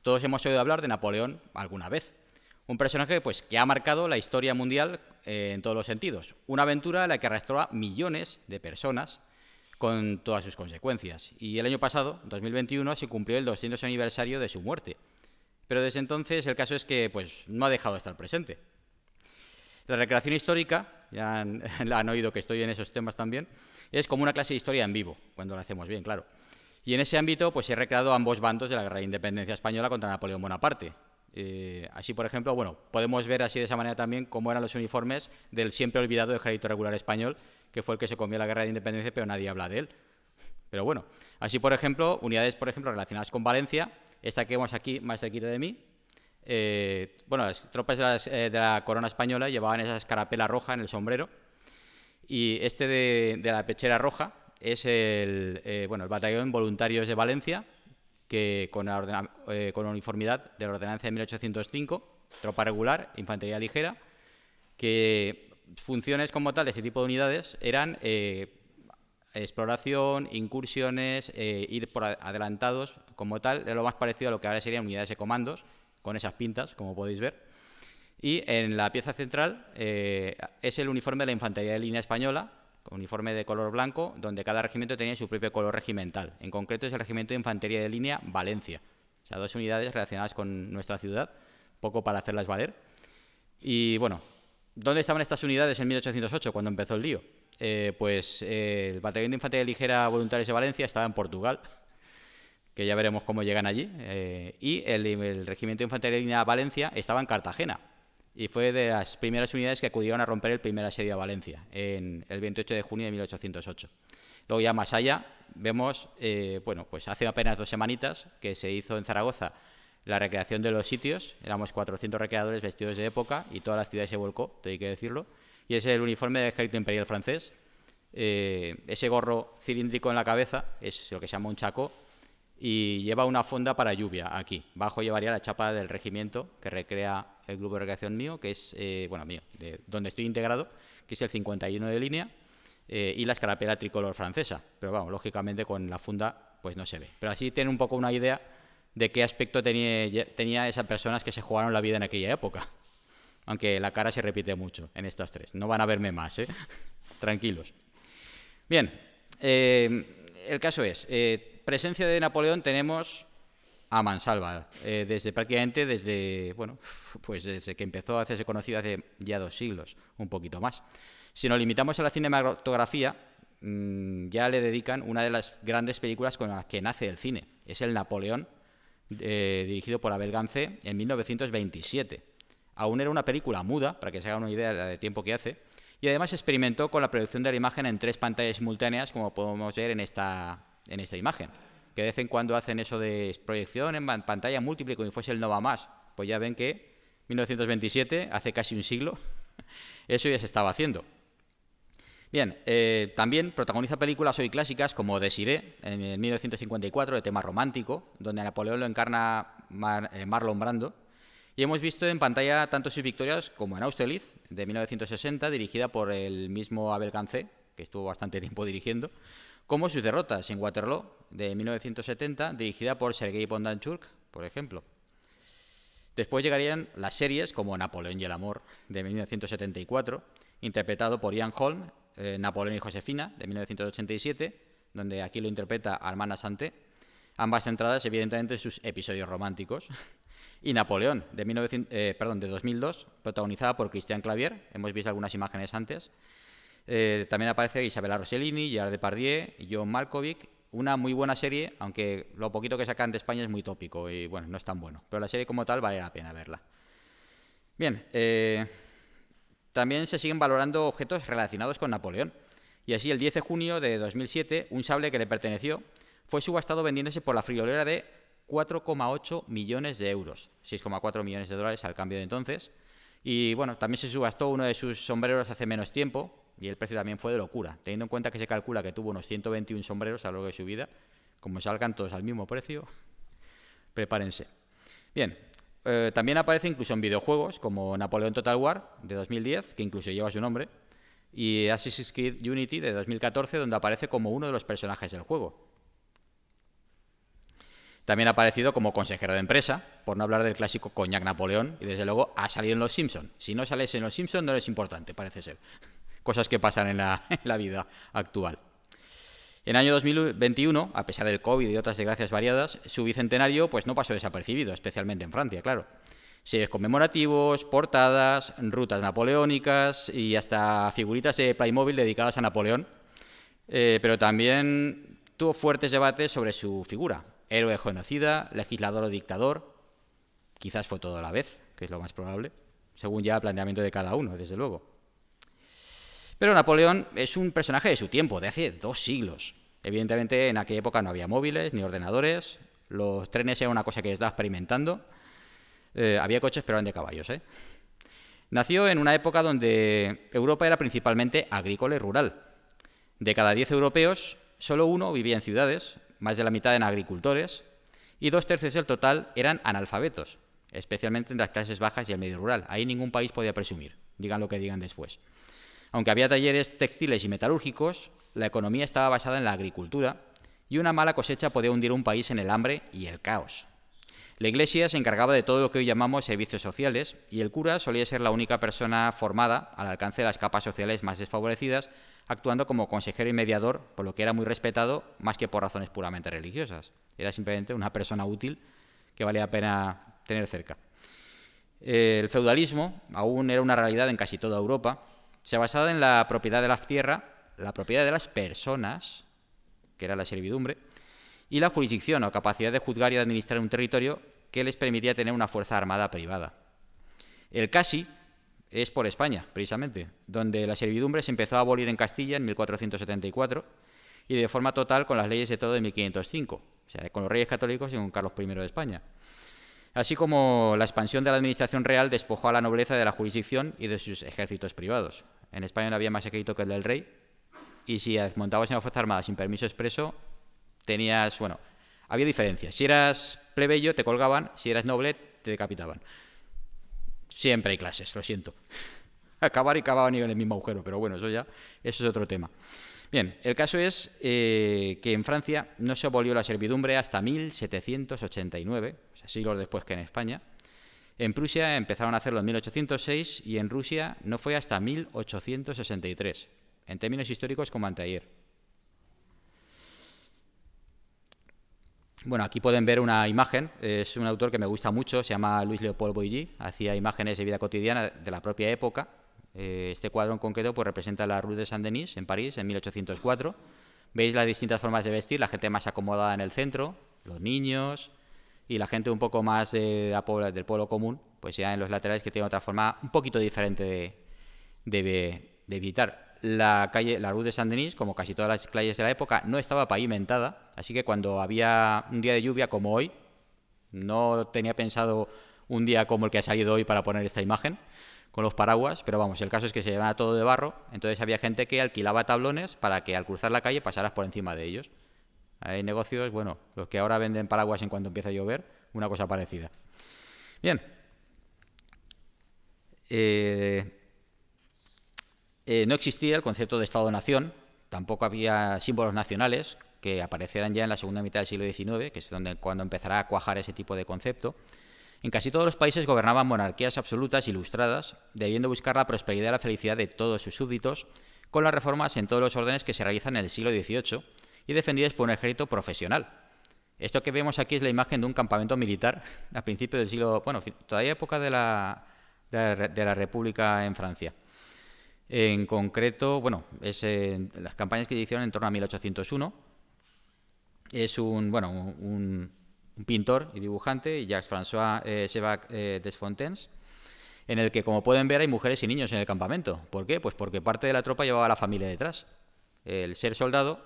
todos hemos oído hablar de Napoleón alguna vez. Un personaje pues, que ha marcado la historia mundial en todos los sentidos. Una aventura en la que arrastró a millones de personas con todas sus consecuencias. Y el año pasado, 2021, se cumplió el 200 aniversario de su muerte. Pero desde entonces el caso es que pues, no ha dejado de estar presente. La recreación histórica, ya han oído que estoy en esos temas también, es como una clase de historia en vivo, cuando lo hacemos bien, claro. Y en ese ámbito pues, he recreado ambos bandos de la guerra de independencia española contra Napoleón Bonaparte. Así, por ejemplo, bueno, podemos ver así de esa manera también cómo eran los uniformes del siempre olvidado Ejército Regular Español, que fue el que se comió la guerra de independencia, pero nadie habla de él. Pero bueno, así, por ejemplo, unidades, por ejemplo, relacionadas con Valencia, esta que vemos aquí más cerquita de mí, bueno, las tropas de la corona española llevaban esa escarapela roja en el sombrero, y este de la pechera roja es el batallón Voluntarios de Valencia, que con uniformidad de la ordenanza de 1805, tropa regular, infantería ligera, que funciones como tal de ese tipo de unidades eran exploración, incursiones, ir por adelantados como tal, es lo más parecido a lo que ahora serían unidades de comandos, con esas pintas, como podéis ver. Y en la pieza central es el uniforme de la infantería de línea española, uniforme de color blanco, donde cada regimiento tenía su propio color regimental. En concreto es el Regimiento de Infantería de Línea Valencia. O sea, 2 unidades relacionadas con nuestra ciudad, poco para hacerlas valer. Y bueno, ¿dónde estaban estas unidades en 1808, cuando empezó el lío? El Batallón de Infantería Ligera Voluntarios de Valencia estaba en Portugal, que ya veremos cómo llegan allí, y el Regimiento de Infantería de Línea Valencia estaba en Cartagena. Y fue de las primeras unidades que acudieron a romper el primer asedio a Valencia, en el 28 de junio de 1808. Luego ya más allá vemos, pues hace apenas 2 semanitas que se hizo en Zaragoza la recreación de los sitios. Éramos 400 recreadores vestidos de época y toda la ciudad se volcó, hay que decirlo. Y es el uniforme del Ejército Imperial francés. Ese gorro cilíndrico en la cabeza es lo que se llama un chacó, y lleva una fonda para lluvia aquí. Bajo llevaría la chapa del regimiento que recrea el grupo de recreación mío, que es, mío, de donde estoy integrado, que es el 51 de línea, y la escarapela tricolor francesa. Pero vamos, lógicamente con la funda pues no se ve. Pero así tiene un poco una idea de qué aspecto tenía esas personas que se jugaron la vida en aquella época. Aunque la cara se repite mucho en estas 3. No van a verme más, ¿eh? Tranquilos. Bien, el caso es, presencia de Napoleón tenemos a mansalva, prácticamente desde que empezó a hacerse conocido hace ya 2 siglos, un poquito más. Si nos limitamos a la cinematografía, ya le dedican una de las grandes películas con las que nace el cine. Es el Napoleón, dirigido por Abel Gance en 1927. Aún era una película muda, para que se haga una idea de tiempo que hace, y además experimentó con la producción de la imagen en 3 pantallas simultáneas, como podemos ver en esta imagen, que de vez en cuando hacen eso de proyección en pantalla múltiple como si fuese el Nova Más. Pues ya ven que 1927, hace casi un siglo, eso ya se estaba haciendo. Bien, también protagoniza películas hoy clásicas como Desiré, en 1954, de tema romántico, donde a Napoleón lo encarna Marlon Brando. Y hemos visto en pantalla tanto sus victorias como en Austerlitz, de 1960, dirigida por el mismo Abel Gance, que estuvo bastante tiempo dirigiendo, como sus derrotas en Waterloo, de 1970, dirigida por Sergei Bondarchuk, por ejemplo. Después llegarían las series como Napoleón y el amor, de 1974, interpretado por Ian Holm, Napoleón y Josefina, de 1987, donde aquí lo interpreta Armand Assante, ambas centradas evidentemente en sus episodios románticos. Y Napoleón, de 2002, protagonizada por Christian Clavier, hemos visto algunas imágenes antes. También aparece Isabella Rossellini, Gerard Depardieu, John Malkovich. Una muy buena serie, aunque lo poquito que sacan de España es muy tópico y bueno, no es tan bueno. Pero la serie como tal vale la pena verla. Bien, también se siguen valorando objetos relacionados con Napoleón. Y así, el 10 de junio de 2007, un sable que le perteneció fue subastado vendiéndose por la friolera de 4,8 millones de euros, 6,4 millones de dólares al cambio de entonces. Y bueno, también se subastó uno de sus sombreros hace menos tiempo, y el precio también fue de locura, teniendo en cuenta que se calcula que tuvo unos 121 sombreros a lo largo de su vida. Como salgan todos al mismo precio, prepárense. Bien, también aparece incluso en videojuegos como Napoleón Total War de 2010, que incluso lleva su nombre, y Assassin's Creed Unity de 2014, donde aparece como uno de los personajes del juego. También ha aparecido como consejero de empresa, por no hablar del clásico coñac Napoleón, y desde luego ha salido en Los Simpson. Si no sales en Los Simpson no eres importante, parece ser. Cosas que pasan en la vida actual. En el año 2021, a pesar del COVID y otras desgracias variadas, su bicentenario pues no pasó desapercibido, especialmente en Francia, claro. Series conmemorativos, portadas, rutas napoleónicas y hasta figuritas de Playmobil dedicadas a Napoleón. Pero también tuvo fuertes debates sobre su figura. Héroe genocida, legislador o dictador. Quizás fue todo a la vez, que es lo más probable, según ya el planteamiento de cada uno, desde luego. Pero Napoleón es un personaje de su tiempo, de hace 2 siglos. Evidentemente, en aquella época no había móviles ni ordenadores, los trenes eran una cosa que estaba experimentando, había coches pero eran de caballos. Nació en una época donde Europa era principalmente agrícola y rural. De cada 10 europeos, solo 1 vivía en ciudades, más de la mitad eran agricultores, y 2/3 del total eran analfabetos, especialmente en las clases bajas y el medio rural. Ahí ningún país podía presumir, digan lo que digan después. Aunque había talleres textiles y metalúrgicos, la economía estaba basada en la agricultura y una mala cosecha podía hundir un país en el hambre y el caos. La Iglesia se encargaba de todo lo que hoy llamamos servicios sociales y el cura solía ser la única persona formada al alcance de las capas sociales más desfavorecidas, actuando como consejero y mediador, por lo que era muy respetado, más que por razones puramente religiosas. Era simplemente una persona útil que valía la pena tener cerca. El feudalismo aún era una realidad en casi toda Europa. Se basaba en la propiedad de la tierra, la propiedad de las personas, que era la servidumbre, y la jurisdicción o capacidad de juzgar y de administrar un territorio que les permitía tener una fuerza armada privada. El casi es por España, precisamente, donde la servidumbre se empezó a abolir en Castilla en 1474 y de forma total con las leyes de todo de 1505, o sea, con los reyes católicos y con Carlos I de España. Así como la expansión de la administración real despojó a la nobleza de la jurisdicción y de sus ejércitos privados. En España no había más ejército que el del rey, y si montabas en la Fuerza Armada sin permiso expreso, tenías, bueno, había diferencias. Si eras plebeyo te colgaban, si eras noble te decapitaban. Siempre hay clases, lo siento. Acabar y acababan en el mismo agujero, pero bueno, eso es otro tema. Bien, el caso es que en Francia no se abolió la servidumbre hasta 1789, o sea, siglos después que en España. En Prusia empezaron a hacerlo en 1806 y en Rusia no fue hasta 1863, en términos históricos como anteayer. Bueno, aquí pueden ver una imagen, es un autor que me gusta mucho, se llama Louis Léopold Boilly, hacía imágenes de vida cotidiana de la propia época. Este cuadro en concreto pues, representa la Rue de Saint-Denis en París en 1804. Veis las distintas formas de vestir, la gente más acomodada en el centro, los niños y la gente un poco más del pueblo común, pues ya en los laterales que tiene otra forma un poquito diferente de visitar. La Rue de Saint-Denis, como casi todas las calles de la época, no estaba pavimentada, así que cuando había un día de lluvia como hoy, no tenía pensado un día como el que ha salido hoy para poner esta imagen, con los paraguas, pero vamos, el caso es que se llevaba todo de barro, entonces había gente que alquilaba tablones para que al cruzar la calle pasaras por encima de ellos. Hay negocios, bueno, los que ahora venden paraguas en cuanto empieza a llover, una cosa parecida. Bien. No existía el concepto de Estado-Nación, tampoco había símbolos nacionales que aparecieran ya en la segunda mitad del siglo XIX, que es cuando empezará a cuajar ese tipo de concepto. En casi todos los países gobernaban monarquías absolutas ilustradas, debiendo buscar la prosperidad y la felicidad de todos sus súbditos, con las reformas en todos los órdenes que se realizan en el siglo XVIII y defendidas por un ejército profesional. Esto que vemos aquí es la imagen de un campamento militar a principios del siglo... Bueno, todavía época de la República en Francia. En concreto, bueno, es las campañas que se hicieron en torno a 1801. Es un pintor y dibujante, Jacques-François Sébac Desfontaines, en el que, como pueden ver, hay mujeres y niños en el campamento. ¿Por qué? Pues porque parte de la tropa llevaba a la familia detrás. El ser soldado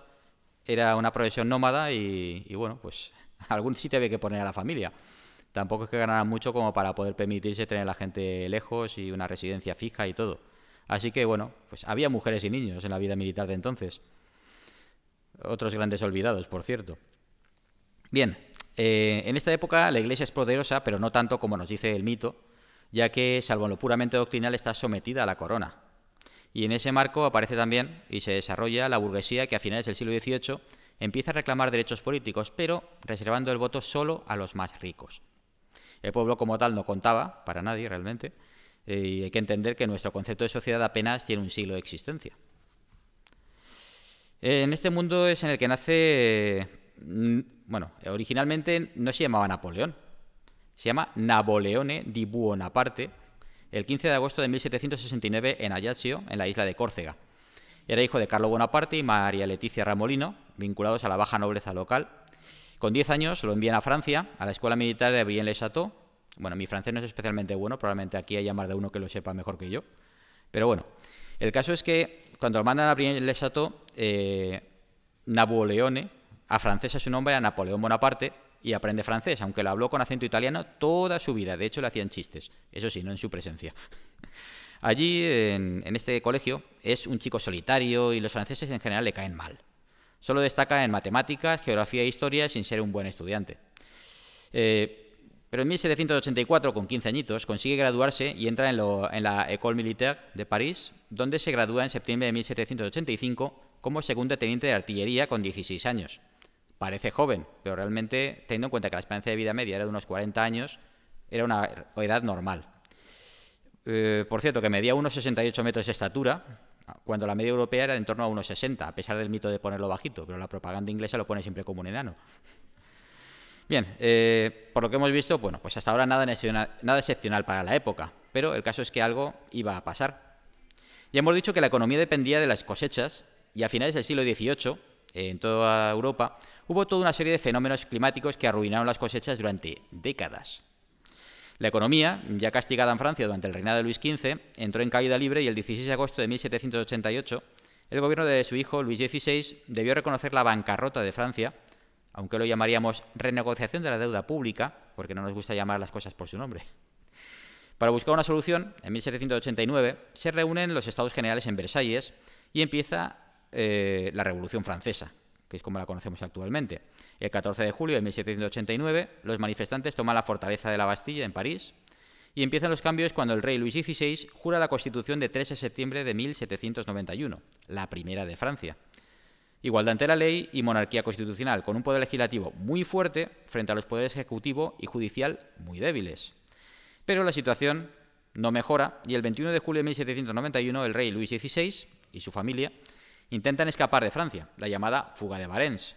era una profesión nómada y bueno, pues algún sitio había que poner a la familia. Tampoco es que ganaran mucho como para poder permitirse tener a la gente lejos y una residencia fija y todo. Así que, bueno, pues había mujeres y niños en la vida militar de entonces. Otros grandes olvidados, por cierto. Bien, en esta época la Iglesia es poderosa, pero no tanto como nos dice el mito, ya que, salvo en lo puramente doctrinal, está sometida a la corona. Y en ese marco aparece también y se desarrolla la burguesía que a finales del siglo XVIII empieza a reclamar derechos políticos, pero reservando el voto solo a los más ricos. El pueblo como tal no contaba para nadie realmente, y hay que entender que nuestro concepto de sociedad apenas tiene un siglo de existencia. En este mundo es en el que nace, bueno, originalmente no se llamaba Napoleón, se llama Napoleone di Buonaparte, el 15 de agosto de 1769 en Ajaccio, en la isla de Córcega. Era hijo de Carlo Bonaparte y María Leticia Ramolino, vinculados a la baja nobleza local. Con 10 años lo envían a Francia, a la escuela militar de Brienne-le-Château. Bueno, mi francés no es especialmente bueno, probablemente aquí haya más de uno que lo sepa mejor que yo. Pero bueno, el caso es que cuando lo mandan a Brienne-le-Château, Napoleone afrancesa su nombre a Napoleón Bonaparte y aprende francés, aunque lo habló con acento italiano toda su vida. De hecho, le hacían chistes. Eso sí, no en su presencia. Allí, en este colegio, es un chico solitario y los franceses en general le caen mal. Solo destaca en matemáticas, geografía e historia sin ser un buen estudiante. Pero en 1784, con 15 añitos, consigue graduarse y entra en la École Militaire de París, donde se gradúa en septiembre de 1785 como segundo teniente de artillería con 16 años. Parece joven, pero realmente, teniendo en cuenta que la esperanza de vida media era de unos 40 años, era una edad normal. Por cierto, que medía unos 68 metros de estatura, cuando la media europea era de en torno a unos 60, a pesar del mito de ponerlo bajito, pero la propaganda inglesa lo pone siempre como un enano. Bien, por lo que hemos visto, bueno, pues hasta ahora nada excepcional para la época, pero el caso es que algo iba a pasar. Ya hemos dicho que la economía dependía de las cosechas y a finales del siglo XVIII, en toda Europa, hubo toda una serie de fenómenos climáticos que arruinaron las cosechas durante décadas. La economía, ya castigada en Francia durante el reinado de Luis XV, entró en caída libre y el 16 de agosto de 1788 el gobierno de su hijo Luis XVI debió reconocer la bancarrota de Francia, aunque lo llamaríamos renegociación de la deuda pública, porque no nos gusta llamar las cosas por su nombre. Para buscar una solución, en 1789 se reúnen los Estados Generales en Versalles y empieza la Revolución Francesa, que es como la conocemos actualmente. El 14 de julio de 1789, los manifestantes toman la fortaleza de la Bastilla en París y empiezan los cambios cuando el rey Luis XVI jura la Constitución de 3 de septiembre de 1791, la primera de Francia. Igualdad ante la ley y monarquía constitucional, con un poder legislativo muy fuerte frente a los poderes ejecutivo y judicial muy débiles. Pero la situación no mejora y el 21 de julio de 1791 el rey Luis XVI y su familia intentan escapar de Francia, la llamada fuga de Varens,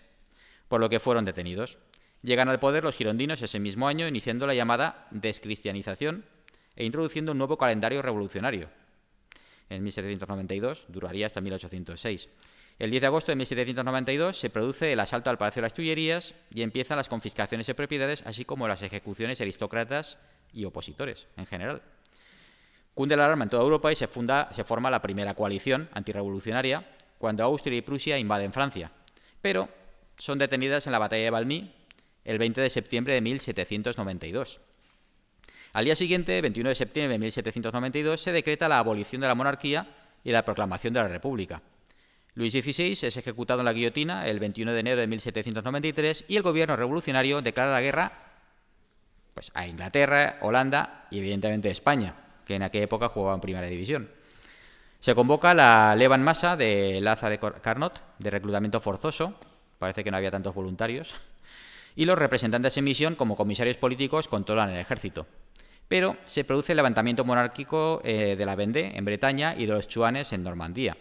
por lo que fueron detenidos. Llegan al poder los girondinos ese mismo año, iniciando la llamada descristianización e introduciendo un nuevo calendario revolucionario. En 1792 duraría hasta 1806. El 10 de agosto de 1792 se produce el asalto al Palacio de las Tullerías y empiezan las confiscaciones de propiedades, así como las ejecuciones de aristócratas y opositores en general. Cunde la alarma en toda Europa y se forma la primera coalición antirrevolucionaria cuando Austria y Prusia invaden Francia, pero son detenidas en la batalla de Valmy el 20 de septiembre de 1792. Al día siguiente, 21 de septiembre de 1792, se decreta la abolición de la monarquía y la proclamación de la República. Luis XVI es ejecutado en la guillotina el 21 de enero de 1793 y el gobierno revolucionario declara la guerra pues, a Inglaterra, Holanda y evidentemente España, que en aquella época jugaba en Primera División. Se convoca la leva en masa de Laza de Carnot, de reclutamiento forzoso, parece que no había tantos voluntarios, y los representantes en misión como comisarios políticos controlan el ejército. Pero se produce el levantamiento monárquico de la Vendée en Bretaña y de los Chuanes en Normandía.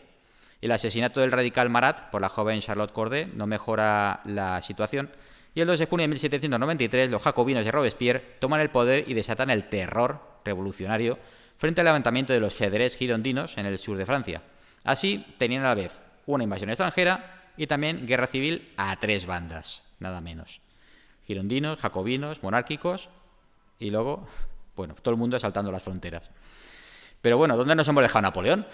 El asesinato del radical Marat por la joven Charlotte Corday no mejora la situación y el 2 de junio de 1793 los jacobinos de Robespierre toman el poder y desatan el terror revolucionario frente al levantamiento de los fédères girondinos en el sur de Francia. Así tenían a la vez una invasión extranjera y también guerra civil a 3 bandas, nada menos. Girondinos, jacobinos, monárquicos y luego, bueno, todo el mundo asaltando las fronteras. Pero bueno, ¿dónde nos hemos dejado Napoleón?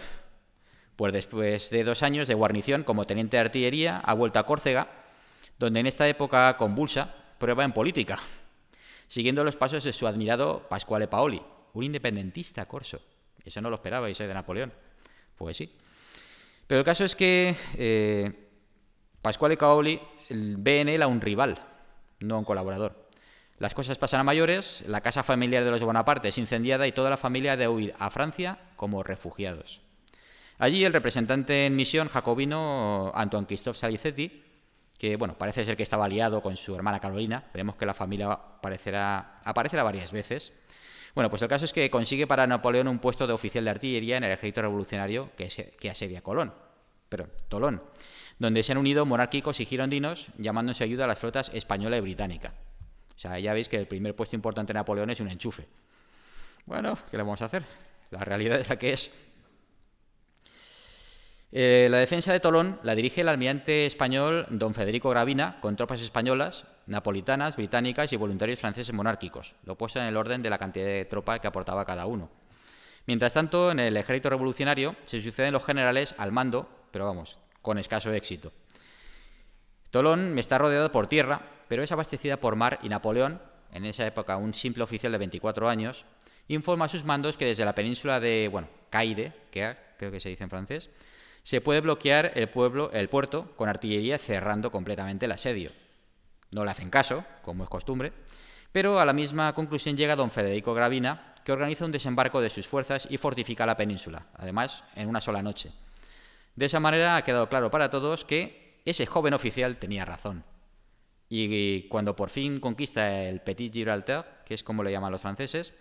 Pues después de 2 años de guarnición como teniente de artillería, ha vuelto a Córcega, donde en esta época convulsa prueba en política, siguiendo los pasos de su admirado Pasquale Paoli, un independentista corso. Eso no lo esperabais de Napoleón. Pues sí. Pero el caso es que Pasquale Paoli ve en él a un rival, no a un colaborador. Las cosas pasan a mayores, la casa familiar de los Bonaparte es incendiada y toda la familia ha de huir a Francia como refugiados. Allí el representante en misión jacobino, Antoine Christophe Salicetti, que bueno, parece ser que estaba aliado con su hermana Carolina. Veremos que la familia aparecerá varias veces. Bueno, pues el caso es que consigue para Napoleón un puesto de oficial de artillería en el ejército revolucionario que asedia Tolón, donde se han unido monárquicos y girondinos llamándose ayuda a las flotas española y británica. O sea, ya veis que el primer puesto importante de Napoleón es un enchufe. Bueno, ¿qué le vamos a hacer? La realidad es la que es. La defensa de Tolón la dirige el almirante español don Federico Gravina con tropas españolas, napolitanas, británicas y voluntarios franceses monárquicos, lo puesto en el orden de la cantidad de tropa que aportaba cada uno. Mientras tanto, en el ejército revolucionario se suceden los generales al mando, pero vamos, con escaso éxito. Tolón está rodeado por tierra, pero es abastecida por mar y Napoleón, en esa época un simple oficial de 24 años, informa a sus mandos que desde la península de, Caire, que creo que se dice en francés, se puede bloquear el puerto con artillería cerrando completamente el asedio. No le hacen caso, como es costumbre, pero a la misma conclusión llega don Federico Gravina, que organiza un desembarco de sus fuerzas y fortifica la península, además en una sola noche. De esa manera ha quedado claro para todos que ese joven oficial tenía razón. Y cuando por fin conquista el Petit Gibraltar, que es como le llaman los franceses,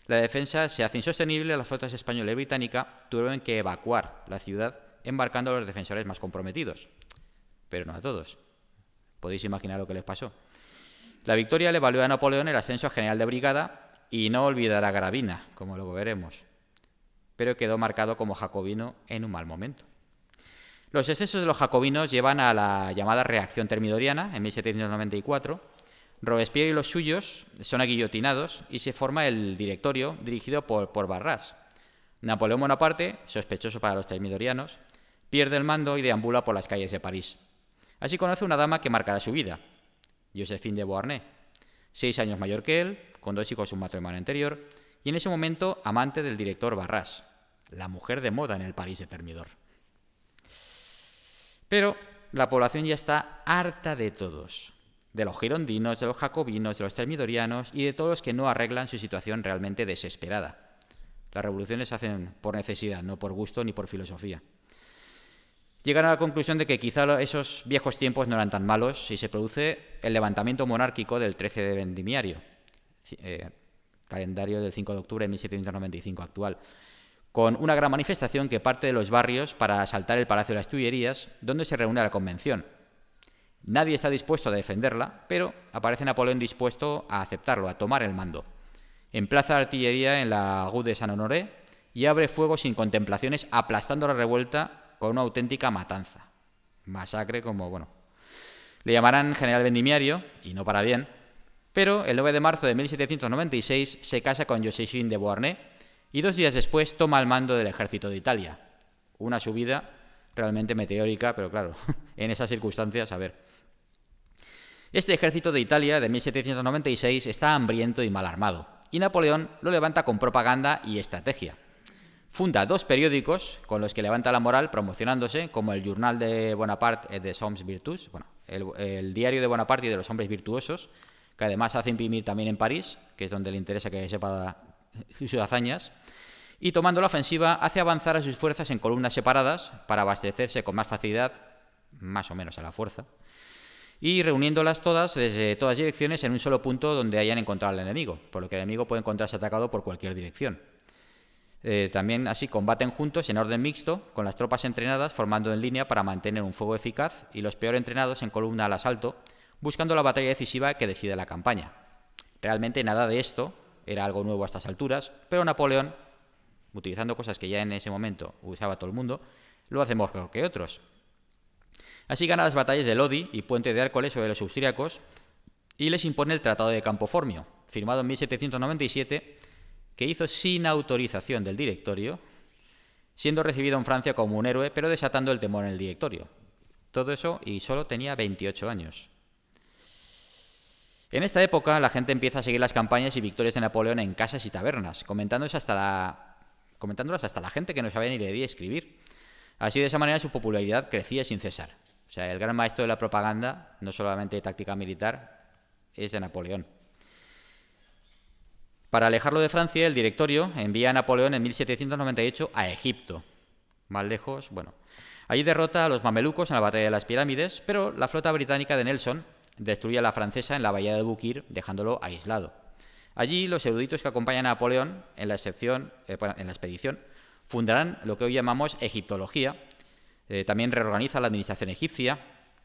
la defensa se hace insostenible, las flotas española y británica tuvieron que evacuar la ciudad embarcando a los defensores más comprometidos. Pero no a todos. Podéis imaginar lo que les pasó. La victoria le valió a Napoleón el ascenso a general de brigada y no olvidará a Gravina, como luego veremos. Pero quedó marcado como jacobino en un mal momento. Los excesos de los jacobinos llevan a la llamada reacción termidoriana en 1794. Robespierre y los suyos son aguillotinados y se forma el directorio dirigido por Barras. Napoleón Bonaparte, sospechoso para los termidorianos, pierde el mando y deambula por las calles de París. Así conoce una dama que marcará su vida, Joséphine de Beauharnais, 6 años mayor que él, con 2 hijos de un matrimonio anterior, y en ese momento amante del director Barras, la mujer de moda en el París de Termidor. Pero la población ya está harta de todos, de los girondinos, de los jacobinos, de los termidorianos y de todos los que no arreglan su situación realmente desesperada. Las revoluciones se hacen por necesidad, no por gusto ni por filosofía. Llegan a la conclusión de que quizá esos viejos tiempos no eran tan malos si se produce el levantamiento monárquico del 13 de Vendimiario, calendario del 5 de octubre de 1795 actual, con una gran manifestación que parte de los barrios para asaltar el Palacio de las Tullerías, donde se reúne la Convención. Nadie está dispuesto a defenderla, pero aparece Napoleón dispuesto a aceptarlo, a tomar el mando. Emplaza la artillería en la Rue de Saint-Honoré y abre fuego sin contemplaciones, aplastando la revuelta con una auténtica matanza. Masacre como, le llamarán general Vendimiario, y no para bien, pero el 9 de marzo de 1796 se casa con Joséphine de Beauharnais y 2 días después toma el mando del ejército de Italia. Una subida realmente meteórica, pero claro, en esas circunstancias, a ver. Este ejército de Italia de 1796 está hambriento y mal armado, y Napoleón lo levanta con propaganda y estrategia. Funda 2 periódicos con los que levanta la moral promocionándose, como el Journal de Bonaparte et des Hommes Virtueux, el diario de Bonaparte y de los hombres virtuosos, que además hace imprimir también en París, que es donde le interesa que sepa sus hazañas, y tomando la ofensiva hace avanzar a sus fuerzas en columnas separadas para abastecerse con más facilidad, más o menos a la fuerza, y reuniéndolas todas desde todas direcciones en un solo punto donde hayan encontrado al enemigo, por lo que el enemigo puede encontrarse atacado por cualquier dirección. También así combaten juntos en orden mixto, con las tropas entrenadas formando en línea para mantener un fuego eficaz y los peor entrenados en columna al asalto, buscando la batalla decisiva que decide la campaña. Realmente nada de esto era algo nuevo a estas alturas, pero Napoleón, utilizando cosas que ya en ese momento usaba todo el mundo, lo hace mejor que otros. Así gana las batallas de Lodi y Puente de Hércules sobre los austríacos y les impone el Tratado de Campo Formio, firmado en 1797, que hizo sin autorización del directorio, siendo recibido en Francia como un héroe, pero desatando el temor en el directorio. Todo eso y solo tenía 28 años. En esta época la gente empieza a seguir las campañas y victorias de Napoleón en casas y tabernas, comentándolas hasta la gente que no sabía ni leer y escribir. Así de esa manera su popularidad crecía sin cesar. O sea, el gran maestro de la propaganda, no solamente de táctica militar, es de Napoleón. Para alejarlo de Francia, el directorio envía a Napoleón en 1798 a Egipto. Más lejos, Allí derrota a los mamelucos en la batalla de las pirámides, pero la flota británica de Nelson destruye a la francesa en la bahía de Bukir, dejándolo aislado. Allí, los eruditos que acompañan a Napoleón en la expedición fundarán lo que hoy llamamos egiptología. También reorganiza la administración egipcia,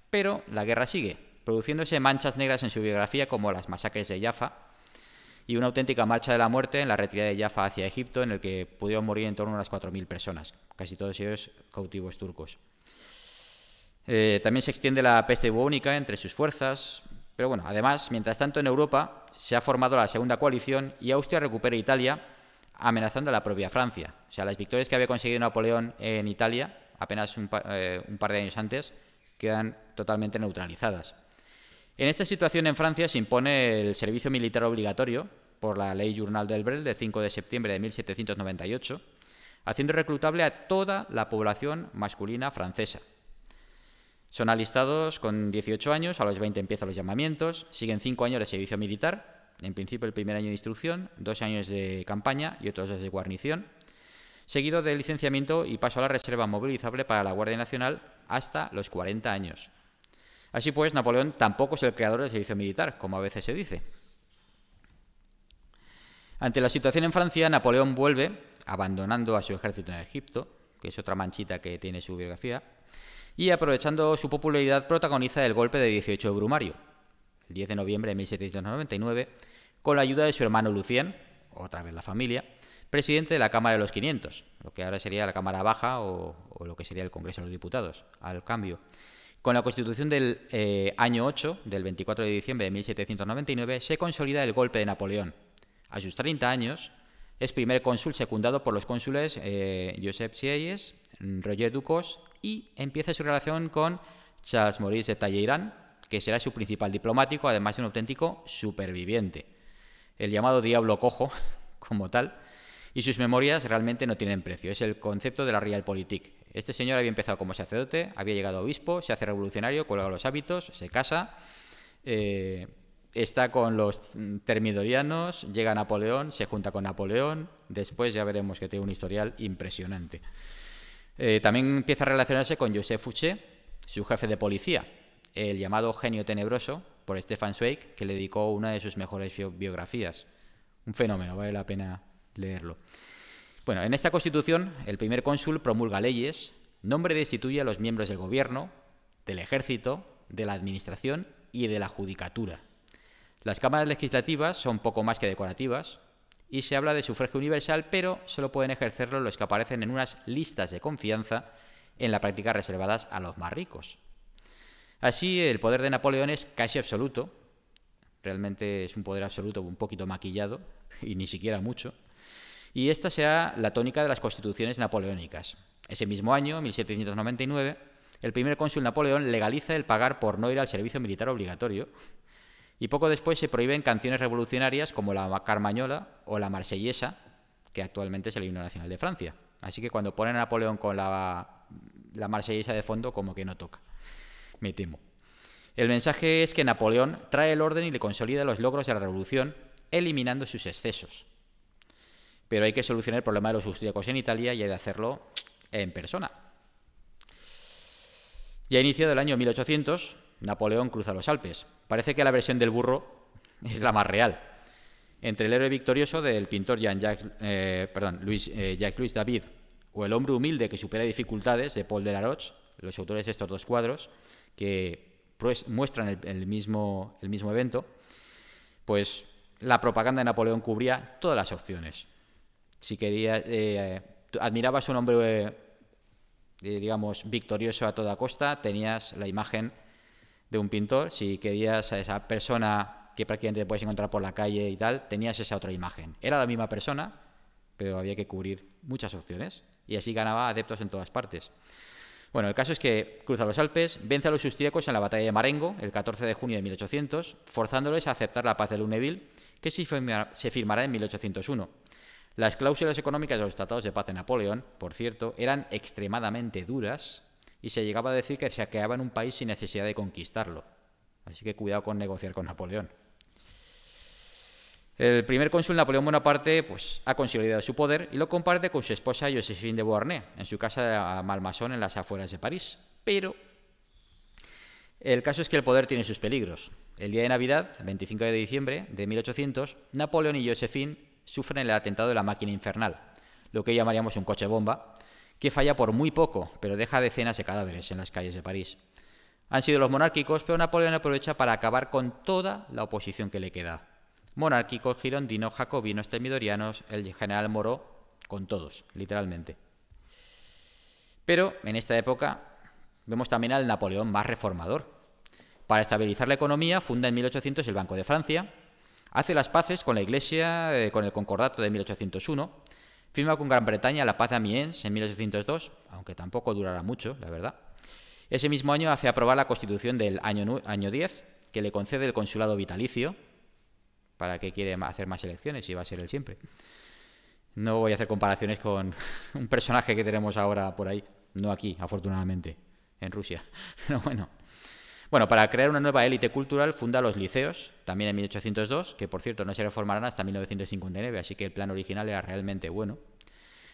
pero la guerra sigue, produciéndose manchas negras en su biografía como las masacres de Jaffa y una auténtica marcha de la muerte en la retirada de Jaffa hacia Egipto, en el que pudieron morir en torno a unas 4.000 personas, casi todos ellos cautivos turcos. También se extiende la peste bubónica entre sus fuerzas, pero bueno, además, mientras tanto en Europa se ha formado la segunda coalición y Austria recupera Italia, amenazando a la propia Francia. O sea, las victorias que había conseguido Napoleón en Italia, apenas un par de años antes, quedan totalmente neutralizadas. En esta situación en Francia se impone el servicio militar obligatorio por la Ley Journal del Brel del 5 de septiembre de 1798, haciendo reclutable a toda la población masculina francesa. Son alistados con 18 años, a los 20 empiezan los llamamientos, siguen 5 años de servicio militar, en principio el primer año de instrucción, 2 años de campaña y otros 2 de guarnición, seguido de licenciamiento y paso a la reserva movilizable para la Guardia Nacional hasta los 40 años. Así pues, Napoleón tampoco es el creador del servicio militar, como a veces se dice. Ante la situación en Francia, Napoleón vuelve, abandonando a su ejército en Egipto, que es otra manchita que tiene su biografía, y aprovechando su popularidad protagoniza el golpe de 18 de Brumario, el 10 de noviembre de 1799, con la ayuda de su hermano Lucien, otra vez la familia, presidente de la Cámara de los 500, lo que ahora sería la Cámara Baja o lo que sería el Congreso de los Diputados, al cambio. Con la Constitución del año 8, del 24 de diciembre de 1799, se consolida el golpe de Napoleón. A sus 30 años, es primer cónsul secundado por los cónsules Josep Sieyes, Roger Ducos, y empieza su relación con Charles Maurice de Talleyrand, que será su principal diplomático, además de un auténtico superviviente. El llamado diablo cojo, como tal, y sus memorias realmente no tienen precio. Es el concepto de la Realpolitik. Este señor había empezado como sacerdote, había llegado a obispo, se hace revolucionario, cuelga los hábitos, se casa, está con los termidorianos, llega a Napoleón, se junta con Napoleón, después ya veremos que tiene un historial impresionante. También empieza a relacionarse con Joseph Fouché, su jefe de policía, el llamado genio tenebroso, por Stefan Zweig, que le dedicó una de sus mejores biografías. Un fenómeno, vale la pena leerlo. Bueno, en esta Constitución, el primer cónsul promulga leyes, nombra y destituye a los miembros del gobierno, del ejército, de la administración y de la judicatura. Las cámaras legislativas son poco más que decorativas y se habla de sufragio universal, pero solo pueden ejercerlo los que aparecen en unas listas de confianza, en la práctica reservadas a los más ricos. Así, el poder de Napoleón es casi absoluto, realmente es un poder absoluto un poquito maquillado, y ni siquiera mucho, y esta será la tónica de las constituciones napoleónicas. Ese mismo año, 1799, el primer cónsul Napoleón legaliza el pagar por no ir al servicio militar obligatorio, y poco después se prohíben canciones revolucionarias como la Carmañola o la Marsellesa, que actualmente es el himno nacional de Francia. Así que cuando ponen a Napoleón con la Marsellesa de fondo, como que no toca, me temo. El mensaje es que Napoleón trae el orden y le consolida los logros de la revolución, eliminando sus excesos. Pero hay que solucionar el problema de los austríacos en Italia y hay de hacerlo en persona. Ya iniciado el año 1800, Napoleón cruza los Alpes. Parece que la versión del burro es la más real. Entre el héroe victorioso del pintor Jacques-Louis David o el hombre humilde que supera dificultades de Paul Delaroche, los autores de estos dos cuadros, que muestran el mismo evento, pues la propaganda de Napoleón cubría todas las opciones. Si querías, admirabas a un hombre, digamos, victorioso a toda costa, tenías la imagen de un pintor. Si querías a esa persona que prácticamente te puedes encontrar por la calle y tal, tenías esa otra imagen. Era la misma persona, pero había que cubrir muchas opciones, y así ganaba adeptos en todas partes. Bueno, el caso es que cruza los Alpes, vence a los austríacos en la batalla de Marengo, el 14 de junio de 1800, forzándoles a aceptar la paz de Lunéville, que se firmará en 1801. Las cláusulas económicas de los tratados de paz de Napoleón, por cierto, eran extremadamente duras y se llegaba a decir que se saqueaba en un país sin necesidad de conquistarlo. Así que cuidado con negociar con Napoleón. El primer cónsul Napoleón Bonaparte pues, ha consolidado su poder y lo comparte con su esposa Joséphine de Beauharnais en su casa a Malmaison en las afueras de París. Pero el caso es que el poder tiene sus peligros. El día de Navidad, 25 de diciembre de 1800, Napoleón y Joséphine sufren el atentado de la máquina infernal, lo que llamaríamos un coche bomba, que falla por muy poco, pero deja decenas de cadáveres en las calles de París. Han sido los monárquicos, pero Napoleón aprovecha para acabar con toda la oposición que le queda. Monárquicos, girondinos, jacobinos, termidorianos, el general Moreau, con todos, literalmente. Pero en esta época vemos también al Napoleón más reformador. Para estabilizar la economía, funda en 1800 el Banco de Francia, hace las paces con la Iglesia con el Concordato de 1801, firma con Gran Bretaña la paz de Amiens en 1802, aunque tampoco durará mucho, la verdad. Ese mismo año hace aprobar la Constitución del año 10, que le concede el consulado vitalicio. ¿Para qué quiere hacer más elecciones si va a ser él siempre? No voy a hacer comparaciones con un personaje que tenemos ahora por ahí. No aquí, afortunadamente, en Rusia. Pero bueno. Bueno, para crear una nueva élite cultural funda los liceos, también en 1802, que por cierto no se reformarán hasta 1959, así que el plan original era realmente bueno.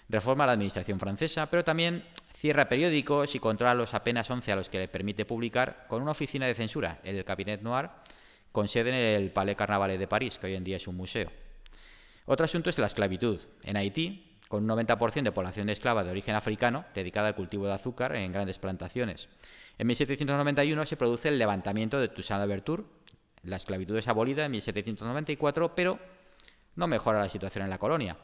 Reforma la administración francesa, pero también cierra periódicos y controla los apenas 11 a los que le permite publicar con una oficina de censura, el Cabinet Noir, con sede en el Palais Carnavalet de París, que hoy en día es un museo. Otro asunto es la esclavitud. En Haití, con un 90% de población de esclava de origen africano, dedicada al cultivo de azúcar en grandes plantaciones. En 1791 se produce el levantamiento de Toussaint Louverture. La esclavitud es abolida en 1794, pero no mejora la situación en la colonia.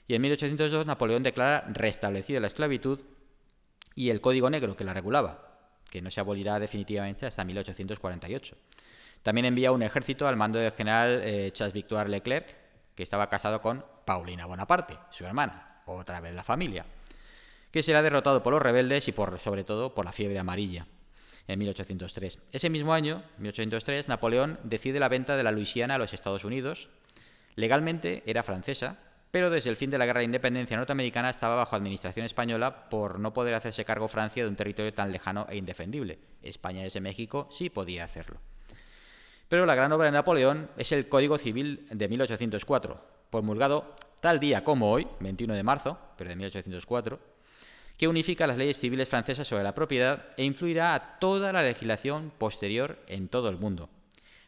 Y en 1802 Napoleón declara restablecida la esclavitud y el Código Negro que la regulaba, que no se abolirá definitivamente hasta 1848. También envía un ejército al mando del general Charles-Victoire Leclerc, que estaba casado con Paulina Bonaparte, su hermana, otra vez la familia, que será derrotado por los rebeldes y sobre todo por la fiebre amarilla en 1803. Ese mismo año, 1803, Napoleón decide la venta de la Luisiana a los Estados Unidos. Legalmente era francesa, pero desde el fin de la Guerra de Independencia norteamericana estaba bajo administración española por no poder hacerse cargo Francia de un territorio tan lejano e indefendible. España desde México sí podía hacerlo. Pero la gran obra de Napoleón es el Código Civil de 1804, promulgado tal día como hoy, 21 de marzo, pero de 1804, que unifica las leyes civiles francesas sobre la propiedad e influirá a toda la legislación posterior en todo el mundo.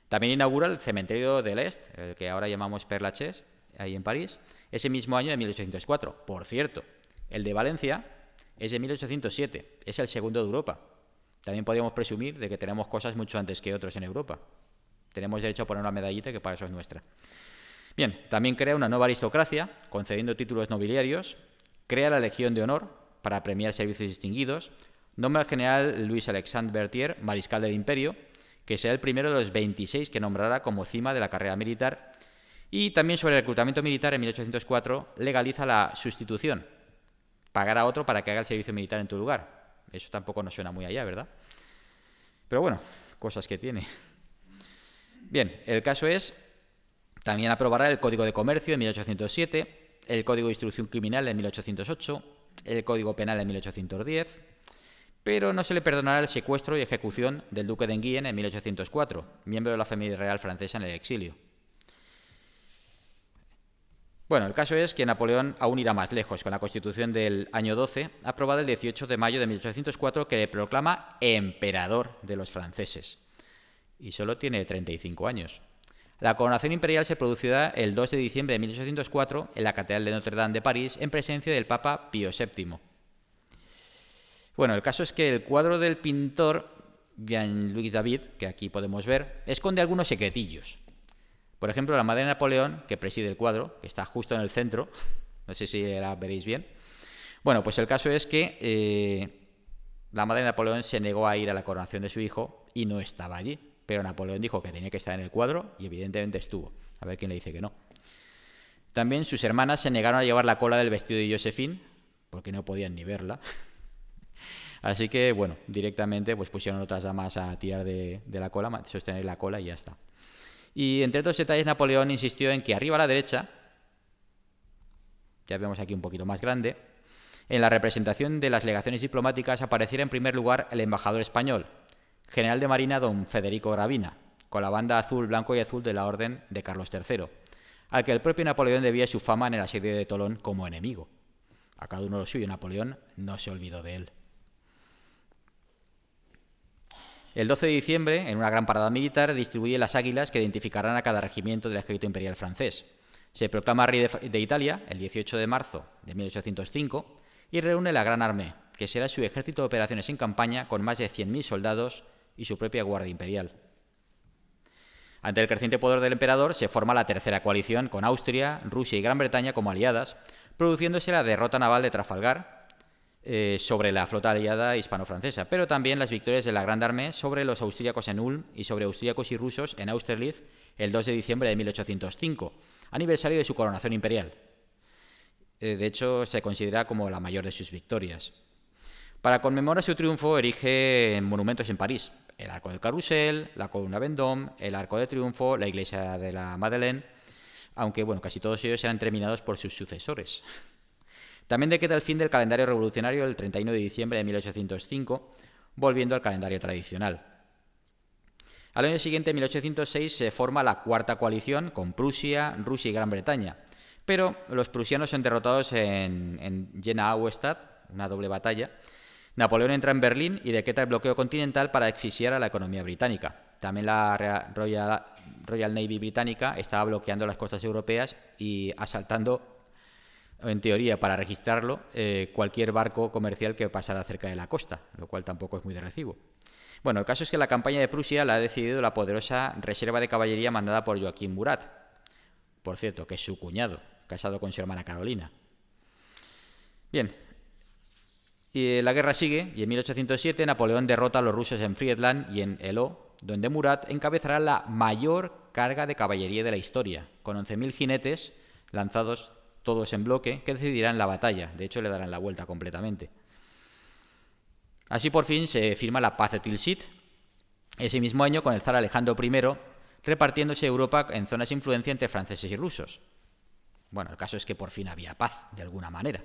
También inaugura el cementerio del Est, el que ahora llamamos Père Lachaise, ahí en París, ese mismo año de 1804. Por cierto, el de Valencia es de 1807, es el segundo de Europa. También podríamos presumir de que tenemos cosas mucho antes que otros en Europa. Tenemos derecho a poner una medallita que para eso es nuestra. Bien, también crea una nueva aristocracia, concediendo títulos nobiliarios, crea la Legión de Honor para premiar servicios distinguidos, nombra al general Louis-Alexandre Berthier mariscal del Imperio, que será el primero de los 26 que nombrará como cima de la carrera militar, y también sobre el reclutamiento militar en 1804 legaliza la sustitución, pagar a otro para que haga el servicio militar en tu lugar. Eso tampoco nos suena muy allá, ¿verdad? Pero bueno, cosas que tiene. Bien, el caso es, también aprobará el Código de Comercio en 1807, el Código de Instrucción Criminal en 1808, el Código Penal en 1810, pero no se le perdonará el secuestro y ejecución del duque de Enghien en 1804, miembro de la familia real francesa en el exilio. Bueno, el caso es que Napoleón aún irá más lejos con la Constitución del año 12, aprobada el 18 de mayo de 1804, que le proclama emperador de los franceses. Y solo tiene 35 años. La coronación imperial se producirá el 2 de diciembre de 1804 en la Catedral de Notre Dame de París, en presencia del Papa Pío VII. Bueno, el caso es que el cuadro del pintor Jean-Louis David, que aquí podemos ver, esconde algunos secretillos. Por ejemplo, la madre de Napoleón, que preside el cuadro, que está justo en el centro, no sé si la veréis bien. Bueno, pues el caso es que la madre de Napoleón se negó a ir a la coronación de su hijo y no estaba allí. Pero Napoleón dijo que tenía que estar en el cuadro y evidentemente estuvo. A ver quién le dice que no. También sus hermanas se negaron a llevar la cola del vestido de Joséphine, porque no podían ni verla. Así que, bueno, directamente pues pusieron otras damas a tirar de la cola, sostener la cola y ya está. Y entre otros detalles, Napoleón insistió en que arriba a la derecha, ya vemos aquí un poquito más grande, en la representación de las legaciones diplomáticas apareciera en primer lugar el embajador español, general de Marina don Federico Gravina, con la banda azul, blanco y azul de la Orden de Carlos III. al que el propio Napoleón debía su fama en el asedio de Tolón como enemigo. A cada uno lo suyo, Napoleón no se olvidó de él. El 12 de diciembre, en una gran parada militar, distribuye las águilas que identificarán a cada regimiento del ejército imperial francés. Se proclama rey de Italia el 18 de marzo de 1805 y reúne la Gran Armée, que será su ejército de operaciones en campaña con más de 100.000 soldados y su propia guardia imperial. Ante el creciente poder del emperador se forma la tercera coalición con Austria, Rusia y Gran Bretaña como aliadas, produciéndose la derrota naval de Trafalgar sobre la flota aliada hispano-francesa, pero también las victorias de la Grande Armée sobre los austríacos en Ulm y sobre austríacos y rusos en Austerlitz el 2 de diciembre de 1805, aniversario de su coronación imperial. De hecho, se considera como la mayor de sus victorias. Para conmemorar su triunfo, erige monumentos en París: el Arco del Carrousel, la Columna Vendôme, el Arco de Triunfo, la Iglesia de la Madeleine, aunque bueno, casi todos ellos eran terminados por sus sucesores. También decreta el fin del calendario revolucionario el 31 de diciembre de 1805, volviendo al calendario tradicional. Al año siguiente, en 1806, se forma la Cuarta Coalición con Prusia, Rusia y Gran Bretaña, pero los prusianos son derrotados en Jena-Auerstadt, una doble batalla. Napoleón entra en Berlín y decreta el bloqueo continental para asfixiar a la economía británica. También la Royal Navy británica estaba bloqueando las costas europeas y asaltando, en teoría, para registrarlo, cualquier barco comercial que pasara cerca de la costa, lo cual tampoco es muy de recibo. Bueno, el caso es que la campaña de Prusia la ha decidido la poderosa reserva de caballería mandada por Joaquín Murat, por cierto, que es su cuñado, casado con su hermana Carolina. Bien, y la guerra sigue, y en 1807 Napoleón derrota a los rusos en Friedland y en Eylau, donde Murat encabezará la mayor carga de caballería de la historia, con 11.000 jinetes lanzados todos en bloque, que decidirán la batalla. De hecho, le darán la vuelta completamente. Así por fin se firma la paz de Tilsit, ese mismo año, con el zar Alejandro I repartiéndose Europa en zonas de influencia entre franceses y rusos. Bueno, el caso es que por fin había paz, de alguna manera.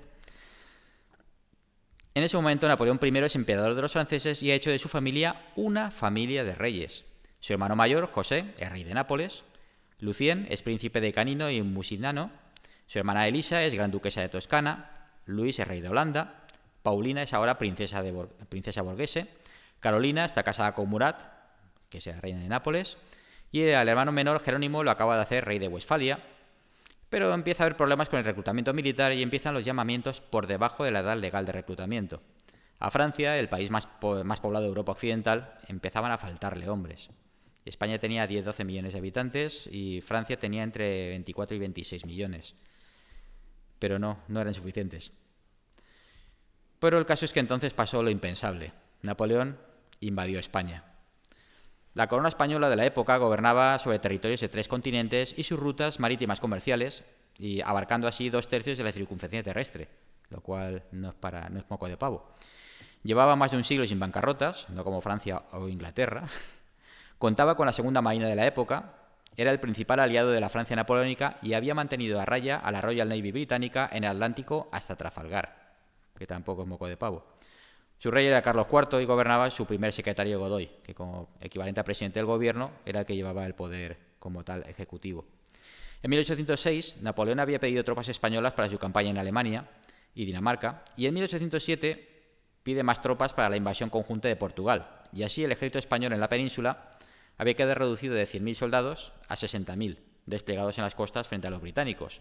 En ese momento, Napoleón I es emperador de los franceses y ha hecho de su familia una familia de reyes. Su hermano mayor, José, es rey de Nápoles. Lucien es príncipe de Canino y Musignano. Su hermana Elisa es gran duquesa de Toscana. Luis es rey de Holanda. Paulina es ahora princesa borghese. Carolina está casada con Murat, que es la reina de Nápoles. Y el hermano menor, Jerónimo, lo acaba de hacer rey de Westfalia. Pero empieza a haber problemas con el reclutamiento militar y empiezan los llamamientos por debajo de la edad legal de reclutamiento. A Francia, el país más poblado de Europa Occidental, empezaban a faltarle hombres. España tenía 10-12 millones de habitantes y Francia tenía entre 24 y 26 millones. Pero no eran suficientes. Pero el caso es que entonces pasó lo impensable. Napoleón invadió España. La corona española de la época gobernaba sobre territorios de 3 continentes y sus rutas marítimas comerciales, y abarcando así 2/3 de la circunferencia terrestre, lo cual no es moco de pavo. Llevaba más de un siglo sin bancarrotas, no como Francia o Inglaterra. Contaba con la segunda marina de la época, era el principal aliado de la Francia napoleónica y había mantenido a raya a la Royal Navy británica en el Atlántico hasta Trafalgar, que tampoco es moco de pavo. Su rey era Carlos IV y gobernaba su primer secretario Godoy, que como equivalente a presidente del gobierno era el que llevaba el poder como tal ejecutivo. En 1806, Napoleón había pedido tropas españolas para su campaña en Alemania y Dinamarca, y en 1807 pide más tropas para la invasión conjunta de Portugal, y así el ejército español en la península había quedado reducido de 100.000 soldados a 60.000, desplegados en las costas frente a los británicos.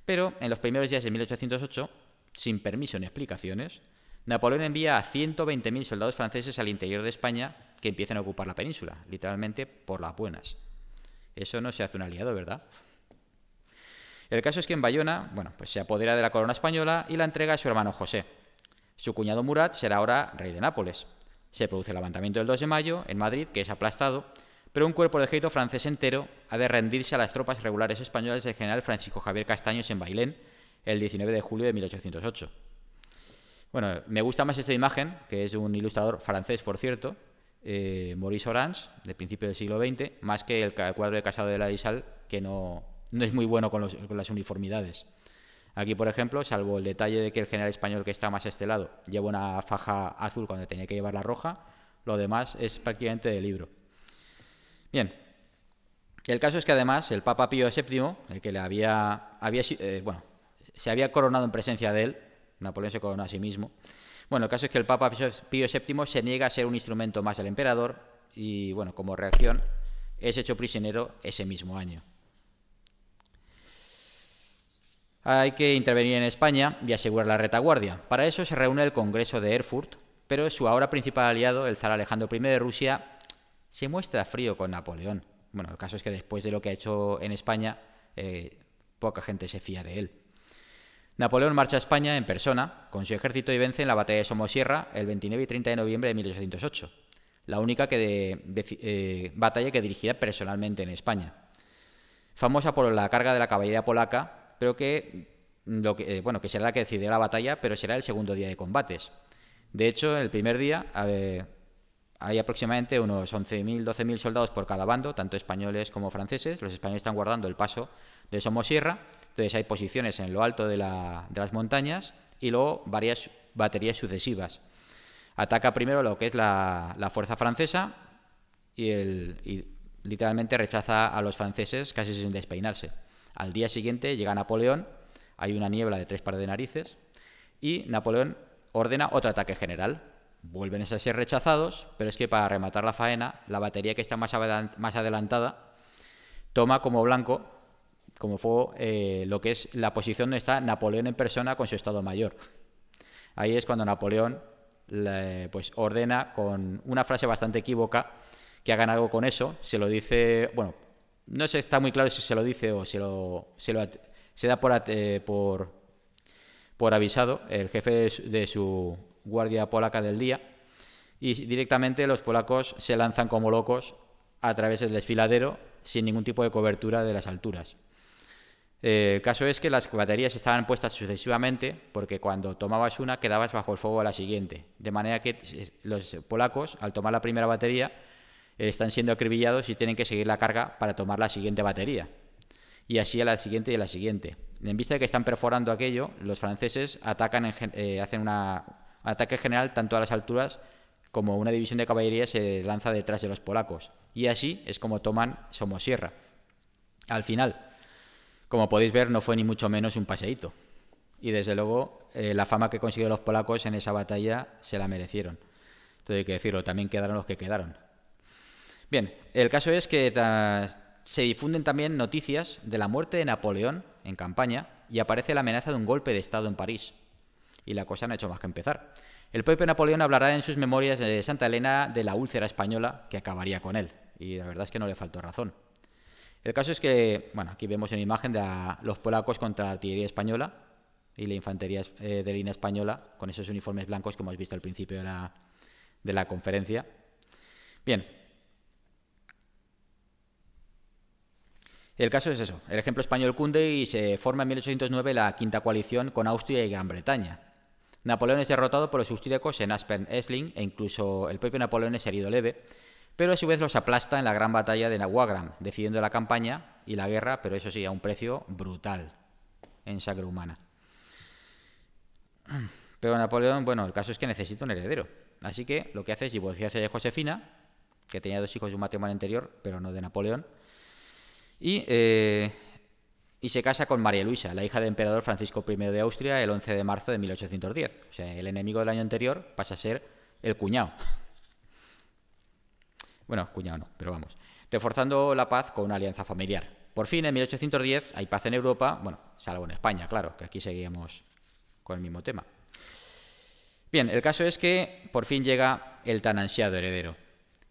Pero en los primeros días de 1808, sin permiso ni explicaciones, Napoleón envía a 120.000 soldados franceses al interior de España que empiezan a ocupar la península, literalmente por las buenas. Eso no se hace un aliado, ¿verdad? El caso es que en Bayona, pues se apodera de la corona española y la entrega a su hermano José. Su cuñado Murat será ahora rey de Nápoles. Se produce el levantamiento del 2 de mayo en Madrid, que es aplastado, pero un cuerpo de ejército francés entero ha de rendirse a las tropas regulares españolas del general Francisco Javier Castaños en Bailén el 19 de julio de 1808. Bueno, me gusta más esta imagen, que es un ilustrador francés, por cierto, Maurice Orange, de principio del siglo XX, más que el cuadro de Casado de la Larisal, que no es muy bueno con las uniformidades. Aquí, por ejemplo, salvo el detalle de que el general español que está más estelado lleva una faja azul cuando tenía que llevar la roja, lo demás es prácticamente de libro. Bien, El caso es que además el Papa Pío VII, el que le se había coronado en presencia de él, Napoleón se coronó a sí mismo. Bueno, el caso es que el Papa Pío VII se niega a ser un instrumento más del emperador y, bueno, como reacción, es hecho prisionero ese mismo año. Hay que intervenir en España y asegurar la retaguardia. Para eso se reúne el Congreso de Erfurt, pero su ahora principal aliado, el zar Alejandro I de Rusia, se muestra frío con Napoleón. Bueno, el caso es que después de lo que ha hecho en España, poca gente se fía de él. Napoleón marcha a España en persona con su ejército y vence en la batalla de Somosierra el 29 y 30 de noviembre de 1808, la única batalla que dirigirá personalmente en España. Famosa por la carga de la caballería polaca, pero que será la que decidirá la batalla, pero será el segundo día de combates. De hecho, el primer día hay aproximadamente unos 11.000, 12.000 soldados por cada bando, tanto españoles como franceses. Los españoles están guardando el paso de Somosierra, entonces hay posiciones en lo alto de las montañas y luego varias baterías sucesivas. Ataca primero lo que es la fuerza francesa y literalmente rechaza a los franceses casi sin despeinarse. Al día siguiente llega Napoleón, hay una niebla de 3 pares de narices y Napoleón ordena otro ataque general. Vuelven a ser rechazados, pero es que para rematar la faena, la batería que está más adelantada toma como blanco, como fuego, lo que es la posición donde está Napoleón en persona con su Estado Mayor. Ahí es cuando Napoleón ordena con una frase bastante equívoca que hagan algo con eso. Se lo dice, bueno, no se está muy claro si se lo dice o se da por avisado el jefe de su guardia polaca del día, y directamente los polacos se lanzan como locos a través del desfiladero sin ningún tipo de cobertura de las alturas. El caso es que las baterías estaban puestas sucesivamente porque cuando tomabas una quedabas bajo el fuego a la siguiente, de manera que los polacos, al tomar la primera batería, están siendo acribillados y tienen que seguir la carga para tomar la siguiente batería, y así a la siguiente y a la siguiente. En vista de que están perforando aquello, los franceses atacan hacen un ataque general tanto a las alturas como una división de caballería se lanza detrás de los polacos, y así es como toman Somosierra. Al final, como podéis ver, no fue ni mucho menos un paseíto, y desde luego la fama que consiguieron los polacos en esa batalla se la merecieron. Entonces hay que decirlo, también quedaron los que quedaron. Bien, el caso es que se difunden también noticias de la muerte de Napoleón en campaña y aparece la amenaza de un golpe de Estado en París. Y la cosa no ha hecho más que empezar. El propio Napoleón hablará en sus memorias de Santa Elena de la úlcera española que acabaría con él. Y la verdad es que no le faltó razón. El caso es que, bueno, aquí vemos en imagen de los polacos contra la artillería española y la infantería de línea española con esos uniformes blancos que hemos visto al principio de la conferencia. Bien. El caso es eso, el ejemplo español cunde y se forma en 1809 la quinta coalición con Austria y Gran Bretaña. Napoleón es derrotado por los austríacos en Aspern-Essling e incluso el propio Napoleón es herido leve, pero a su vez los aplasta en la gran batalla de Wagram, decidiendo la campaña y la guerra, pero eso sí, a un precio brutal en sangre humana. Pero Napoleón, bueno, el caso es que necesita un heredero, así que lo que hace es divorciarse de Josefina, que tenía 2 hijos de un matrimonio anterior, pero no de Napoleón, y se casa con María Luisa, la hija del emperador Francisco I de Austria, el 11 de marzo de 1810. O sea, el enemigo del año anterior pasa a ser el cuñado. Bueno, cuñado no, pero vamos. Reforzando la paz con una alianza familiar. Por fin, en 1810 hay paz en Europa, bueno, salvo en España, claro, que aquí seguíamos con el mismo tema. Bien, el caso es que por fin llega el tan ansiado heredero.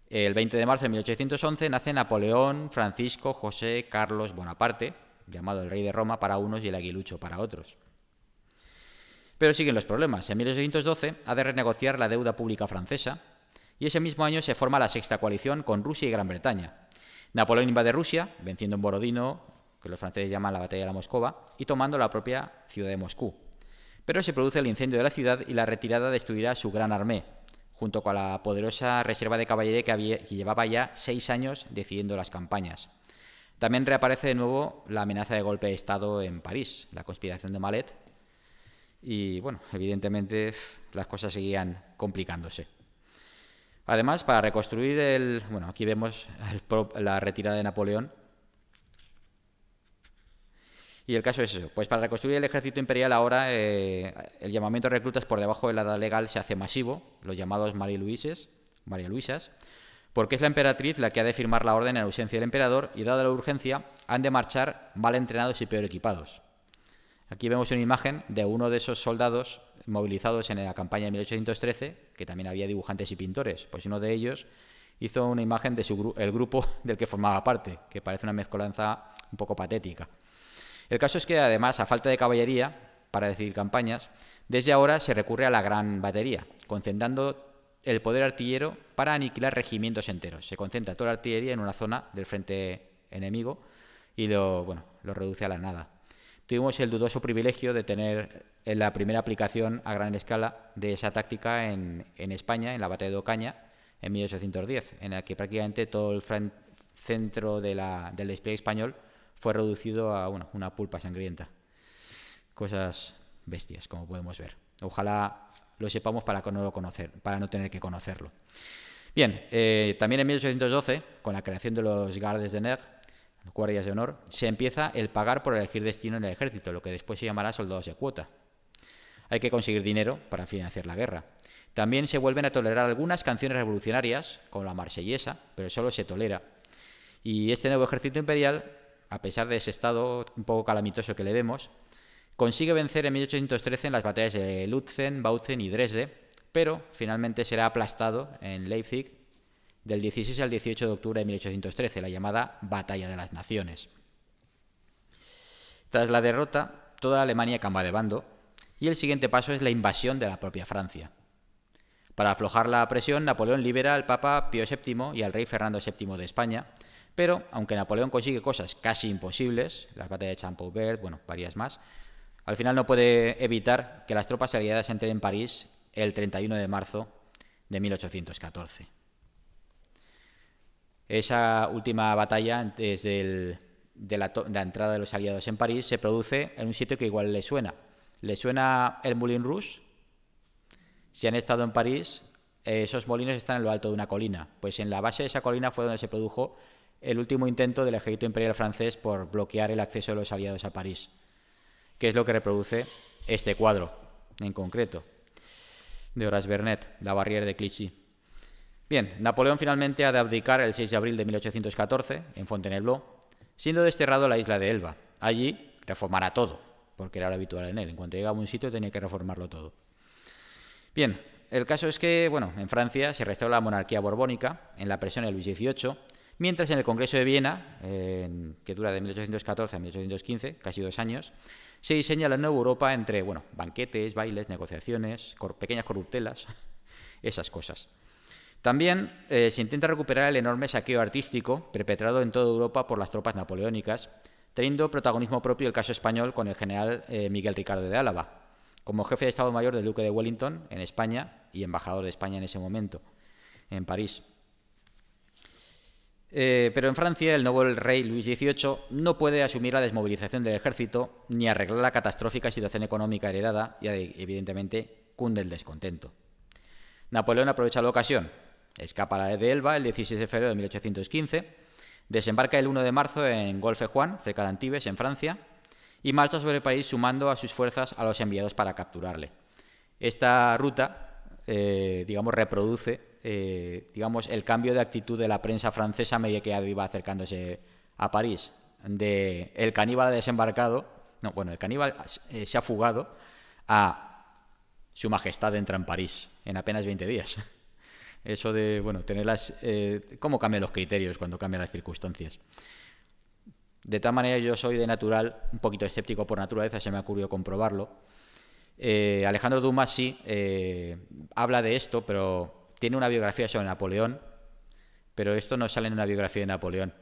El 20 de marzo de 1811 nace Napoleón Francisco José Carlos Bonaparte, llamado el rey de Roma para unos y el aguilucho para otros. Pero siguen los problemas. En 1812 ha de renegociar la deuda pública francesa y ese mismo año se forma la sexta coalición con Rusia y Gran Bretaña. Napoleón invade Rusia, venciendo en Borodino, que los franceses llaman la batalla de la Moscova, y tomando la propia ciudad de Moscú. Pero se produce el incendio de la ciudad y la retirada destruirá su gran armée, junto con la poderosa reserva de caballería que llevaba ya 6 años decidiendo las campañas. También reaparece de nuevo la amenaza de golpe de Estado en París, la conspiración de Malet, y bueno, evidentemente las cosas seguían complicándose. Además, para reconstruir aquí vemos la retirada de Napoleón, Y el caso es eso, pues para reconstruir el ejército imperial ahora el llamamiento de reclutas por debajo de la edad legal se hace masivo, los llamados María Luisas, porque es la emperatriz la que ha de firmar la orden en ausencia del emperador y, dada la urgencia, han de marchar mal entrenados y peor equipados. Aquí vemos una imagen de uno de esos soldados movilizados en la campaña de 1813, que también había dibujantes y pintores, pues uno de ellos hizo una imagen de el grupo del que formaba parte, que parece una mezcolanza un poco patética. El caso es que, además, a falta de caballería para decidir campañas, desde ahora se recurre a la gran batería, concentrando el poder artillero para aniquilar regimientos enteros. Se concentra toda la artillería en una zona del frente enemigo y lo reduce a la nada. Tuvimos el dudoso privilegio de tener la primera aplicación a gran escala de esa táctica en España, en la batalla de Ocaña, en 1810, en la que prácticamente todo el centro del despliegue español fue reducido a una pulpa sangrienta. Cosas bestias, como podemos ver. Ojalá lo sepamos para no tener que conocerlo. Bien, también en 1812, con la creación de los Gardes d'Honneur, guardias de honor, se empieza el pagar por elegir destino en el ejército, lo que después se llamará soldados de cuota. Hay que conseguir dinero para financiar la guerra. También se vuelven a tolerar algunas canciones revolucionarias, como la marsellesa, pero solo se tolera. Y este nuevo ejército imperial, a pesar de ese estado un poco calamitoso que le vemos, consigue vencer en 1813 en las batallas de Lutzen, Bautzen y Dresde, pero finalmente será aplastado en Leipzig del 16 al 18 de octubre de 1813, la llamada Batalla de las Naciones. Tras la derrota, toda Alemania cambia de bando y el siguiente paso es la invasión de la propia Francia. Para aflojar la presión, Napoleón libera al Papa Pío VII y al rey Fernando VII de España, pero aunque Napoleón consigue cosas casi imposibles, las batallas de Champaubert, varias más, al final no puede evitar que las tropas aliadas entren en París el 31 de marzo de 1814. Esa última batalla, antes de la entrada de los aliados en París, se produce en un sitio que igual les suena. ¿Les suena el Moulin Rouge? Si han estado en París, esos molinos están en lo alto de una colina. Pues en la base de esa colina fue donde se produjo el último intento del ejército imperial francés por bloquear el acceso de los aliados a París, que es lo que reproduce este cuadro en concreto, de Horace Vernet, la barrière de Clichy. Bien, Napoleón finalmente ha de abdicar el 6 de abril de 1814 en Fontainebleau, siendo desterrado a la isla de Elba. Allí reformará todo, porque era lo habitual en él. En cuanto llegaba a un sitio tenía que reformarlo todo. Bien, el caso es que, en Francia se restaura la monarquía borbónica en la presión de Luis XVIII, mientras en el Congreso de Viena, que dura de 1814 a 1815, casi 2 años, se diseña la nueva Europa entre, banquetes, bailes, negociaciones, pequeñas corruptelas, esas cosas. También se intenta recuperar el enorme saqueo artístico perpetrado en toda Europa por las tropas napoleónicas, teniendo protagonismo propio el caso español con el general Miguel Ricardo de Álava, como jefe de Estado Mayor del Duque de Wellington en España y embajador de España en ese momento, en París. Pero en Francia el nuevo rey Luis XVIII no puede asumir la desmovilización del ejército ni arreglar la catastrófica situación económica heredada y evidentemente cunde el descontento. Napoleón aprovecha la ocasión, escapa de Elba el 16 de febrero de 1815, desembarca el 1 de marzo en Golfe Juan, cerca de Antibes, en Francia, y marcha sobre París sumando a sus fuerzas a los enviados para capturarle. Esta ruta, reproduce el cambio de actitud de la prensa francesa a medida que iba acercándose a París. De el caníbal desembarcado, el caníbal se ha fugado, a Su Majestad entra en París en apenas 20 días. Eso de, cómo cambian los criterios cuando cambian las circunstancias. De tal manera, yo soy de natural un poquito escéptico por naturaleza, se me ha ocurrido comprobarlo. Alejandro Dumas sí habla de esto, pero tiene una biografía sobre Napoleón, pero esto no sale en una biografía de Napoleón.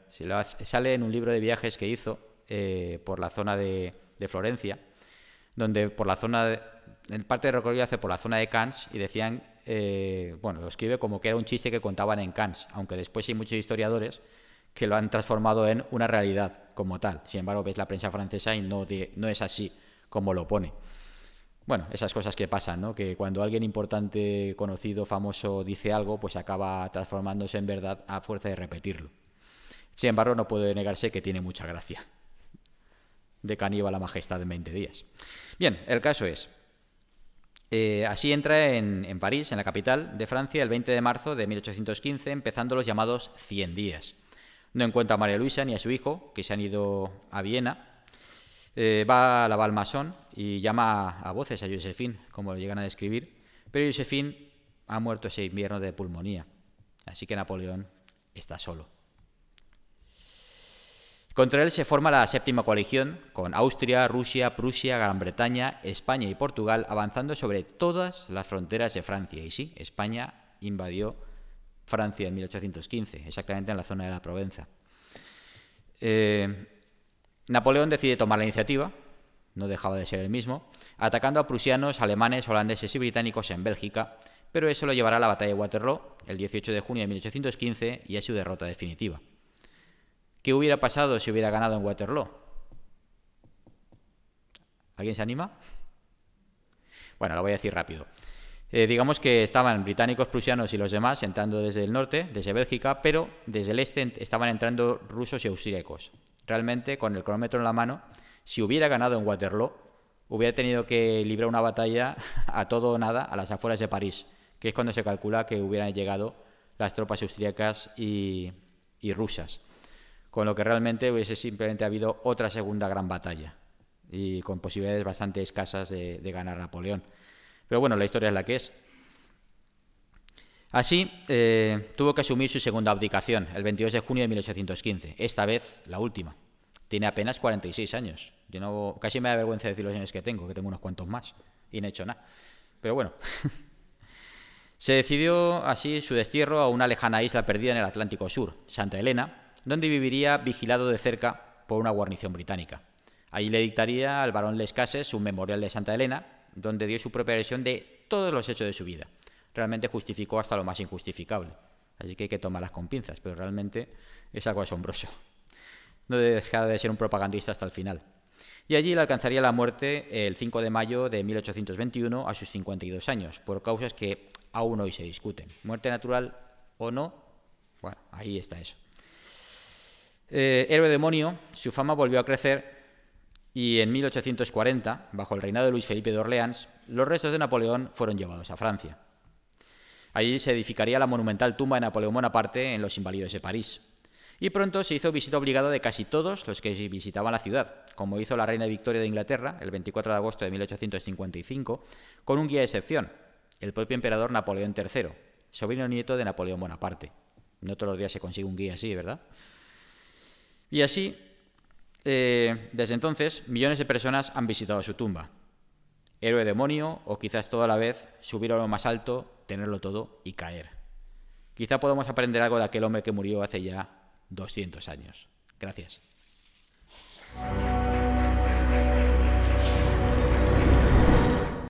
Sale en un libro de viajes que hizo por la zona de Florencia, donde en parte de recorrido hace por la zona de Cannes y decían, lo escribe como que era un chiste que contaban en Cannes, aunque después hay muchos historiadores que lo han transformado en una realidad como tal. Sin embargo, ves la prensa francesa y no es así como lo pone. Esas cosas que pasan, ¿no? Que cuando alguien importante, conocido, famoso dice algo, pues acaba transformándose en verdad a fuerza de repetirlo. Sin embargo, no puede negarse que tiene mucha gracia. de caníbal a majestad en 20 días. Bien, el caso es, así entra en París, en la capital de Francia, el 20 de marzo de 1815, empezando los llamados 100 días. No encuentra a María Luisa ni a su hijo, que se han ido a Viena. Va a la Valmasón y llama a voces a Joséphine, como lo llegan a describir, pero Joséphine ha muerto ese invierno de pulmonía, así que Napoleón está solo. Contra él se forma la séptima coalición, con Austria, Rusia, Prusia, Gran Bretaña, España y Portugal avanzando sobre todas las fronteras de Francia. Y sí, España invadió Francia en 1815, exactamente en la zona de la Provenza. Napoleón decide tomar la iniciativa, no dejaba de ser el mismo, atacando a prusianos, alemanes, holandeses y británicos en Bélgica, pero eso lo llevará a la batalla de Waterloo, el 18 de junio de 1815, y a su derrota definitiva. ¿Qué hubiera pasado si hubiera ganado en Waterloo? ¿Alguien se anima? Bueno, lo voy a decir rápido. Digamos que estaban británicos, prusianos y los demás entrando desde el norte, desde Bélgica, pero desde el este estaban entrando rusos y austríacos. Realmente, con el cronómetro en la mano, si hubiera ganado en Waterloo, hubiera tenido que librar una batalla a todo o nada a las afueras de París, que es cuando se calcula que hubieran llegado las tropas austríacas y rusas. Con lo que realmente hubiese simplemente habido otra segunda gran batalla y con posibilidades bastante escasas de ganar Napoleón. Pero bueno, la historia es la que es. Así, tuvo que asumir su segunda abdicación, el 22 de junio de 1815, esta vez la última. Tiene apenas 46 años. Yo casi me da vergüenza decir los años que tengo unos cuantos más, y no he hecho nada. Pero bueno, se decidió así su destierro a una lejana isla perdida en el Atlántico Sur, Santa Helena, donde viviría vigilado de cerca por una guarnición británica. Allí le dictaría al barón Les Cases un memorial de Santa Helena, donde dio su propia versión de todos los hechos de su vida. Realmente justificó hasta lo más injustificable. Así que hay que tomarlas con pinzas, pero realmente es algo asombroso. No deja de ser un propagandista hasta el final. Y allí le alcanzaría la muerte el 5 de mayo de 1821 a sus 52 años, por causas que aún hoy se discuten. ¿Muerte natural o no? Bueno, ahí está eso. Héroe demonio, su fama volvió a crecer y en 1840, bajo el reinado de Luis Felipe de Orleans, los restos de Napoleón fueron llevados a Francia. Allí se edificaría la monumental tumba de Napoleón Bonaparte en los Inválidos de París. Y pronto se hizo visita obligada de casi todos los que visitaban la ciudad, como hizo la reina Victoria de Inglaterra el 24 de agosto de 1855, con un guía de excepción, el propio emperador Napoleón III, sobrino nieto de Napoleón Bonaparte. No todos los días se consigue un guía así, ¿verdad? Y así, desde entonces, millones de personas han visitado su tumba. Héroe demonio, o quizás todo a la vez, subir a lo más alto, tenerlo todo y caer. Quizá podamos aprender algo de aquel hombre que murió hace ya 200 años. Gracias.